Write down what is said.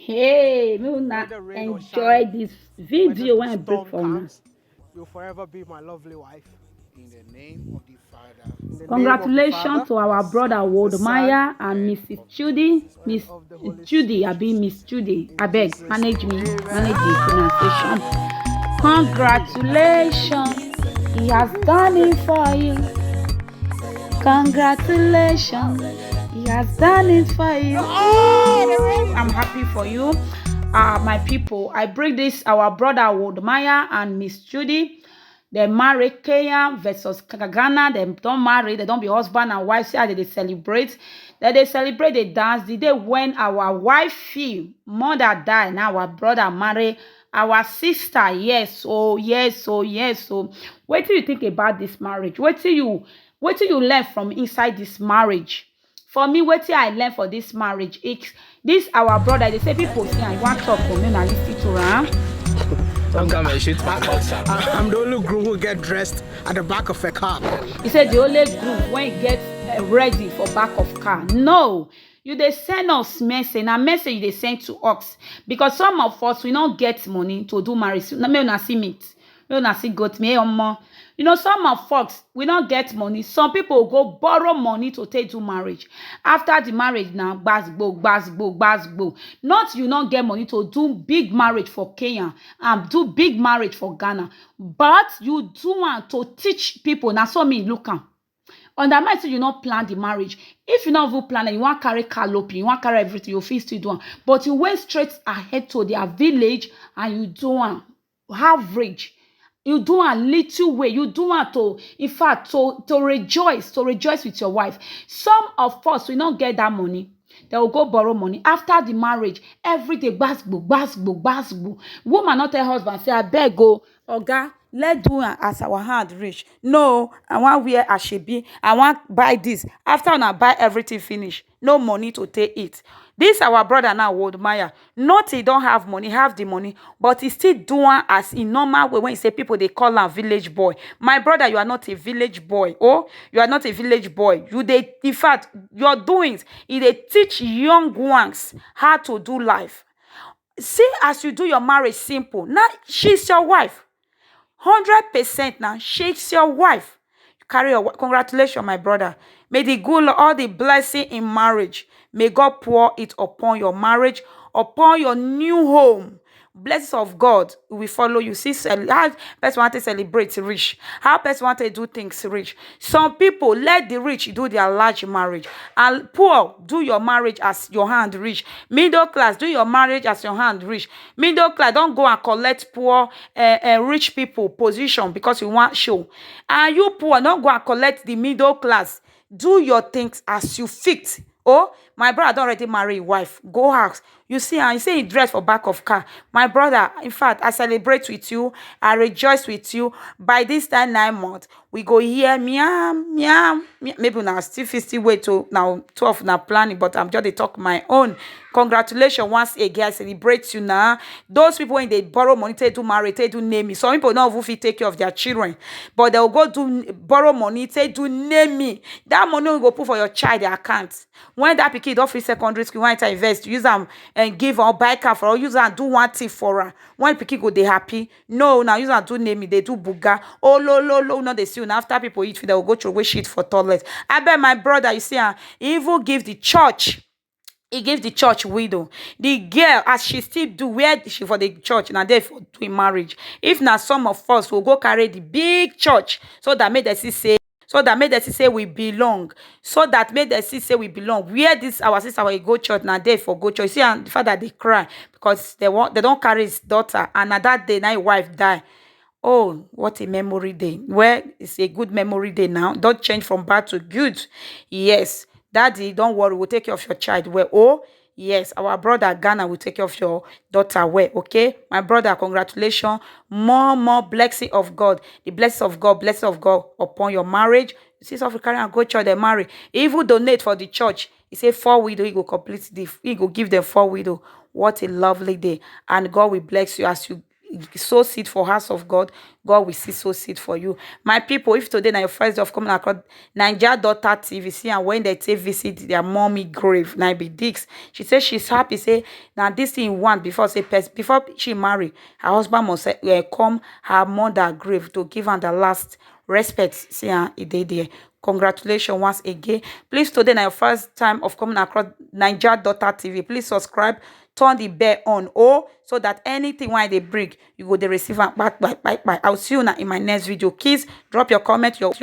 Hey, me una Whether rain or enjoy shine, this whether video the when I break storm for now. comes, you'll forever be my lovely wife. In the name of the Father, In the name of the Congratulations Father, to the our brother Son, the Son, Wodemaya and and Mrs. of the Holy Judy. and Miss Spirit. of the Holy Judy, I Spirit. be Miss Judy. I In beg, Jesus' manage name. me, manage the pronunciation. Amen. Congratulations, he has done it for you. Congratulations, Wow. he has done it for you. Oh, I'm happy for you. My people, I bring this our brother Wodemaya and Miss Judy. They marry Kenya versus Ghana. They don't marry, they don't be husband and wife. See how they celebrate. They celebrate, they dance. The day when our wifey, mother die, now our brother marry our sister. Yes, oh, yes, oh, yes, oh. What do you think about this marriage? What do you learn from inside this marriage? For me, wetin I learn for this marriage, this our brother, they say people see I want talk for me na lis ten to am. Don't come and shoot my box out. I'm the only groom who get dressed at the back of a car. He said the only group when e get ready for back of car. No, you dey send us message, na message you dey send to us, because some of us we no get money to do marriage. Make una see meat, make una see goat, me omo. You know, some of us we no get money. Some people go borrow money to take do marriage. After the marriage now, gbasgbo, gbasgbo, gbasgbo. Not you not get money to do big marriage for Kenya and do big marriage for Ghana, but you do want to teach people. Now, so me look am. Undermine say you not plan the marriage. If you not even plan it, you want carry canopy, you want carry everything, you fit still do am. But you went straight ahead to their village and you do am average. You do a little way. You do want to, in fact, to rejoice with your wife. Some of us will not get that money. They will go borrow money after the marriage. Every day, gbasgbo, gbasgbo, gbasgbo. Woman not tell husband say, I beg go, oga, let's do am as our hand reach. No, I want wear ashebi. I want buy this. After I buy everything finish, no money to take it. This our brother now, Wodemaya. Not he don't have money, have the money, but he still doing as in normal way. When you say people, they call him village boy. My brother, you are not a village boy. Oh, you are not a village boy. In fact, your doings, they teach young ones how to do life. See, as you do your marriage simple. Now she's your wife. 100% now, she's your wife. Carry your congratulations, my brother. May the good Lord, all the blessing in marriage, may God pour it upon your marriage, upon your new home. Blessings of God will follow you. See how person want to celebrate rich, how person want to do things rich. Some people let the rich do their large marriage, and poor do your marriage as your hand rich. Middle class do your marriage as your hand rich. Middle class don't go and collect poor rich people position because you want show, and you poor don't go and collect the middle class. Do your things as you fit. Oh, my brother don already marry a wife. Go ask. You see, and you say he dress for back of car. My brother, in fact, I celebrate with you. I rejoice with you. By this time, 9 months, we go here, meow, meow, meow. Maybe now still 50 way to now 12 now planning, but I'm just dey talk my own. Congratulations once again. I celebrate you now. Those people when they borrow money, they do marry, they do name me. Some people don't even fit take care of their children, but they'll go do borrow money, they do name me. That money will go put for your child their account. When that pikin don finish secondary school, when I invest, use them and give or buy car for her, use am do one thing for her. When pikin go, they happy. No, now use am do name me, they do buga. Oh, lo, no, they see you. Now after people eat food, they will go through away shit for toilet. I bet my brother, you see, he even give the church. He gave the church widow. The girl, as she still do, where she for the church, now there for doing marriage. If now some of us will go carry the big church, so that made us say, we belong. So that made us say we belong. Where this our sister will go church, now there for go church. See, and the father they cry because they don't carry his daughter, and na that day now his wife die. Oh, what a memory day. Well, it's a good memory day now. Don't change from bad to good. Yes. Daddy, don't worry. We'll take care of your child well. Oh, yes. Our brother Ghana will take care of your daughter well. Okay? My brother, congratulations. More blessing of God. The blessing of God upon your marriage. You see, South African and go church, they marry. He even donate for the church. He say 4 widow, he go give them 4 widow. What a lovely day. And God will bless you as you sow seed for house of God, God will see sow seed for you. My people, if today na your first day of coming across Naija Daughter TV, see, and when they take visit their mommy grave, na be Dix, she says she's happy, say, now this thing want before, say, before she marry, her husband must come her mother grave to give her the last respect. See, it dey there. Congratulations once again. Please, today na your first time of coming across Naija Daughter TV, please subscribe, turn the bell on, so that anything when they bring, you go the receive am. Bye. I'll see you now in my next video. Kids, drop your comment, your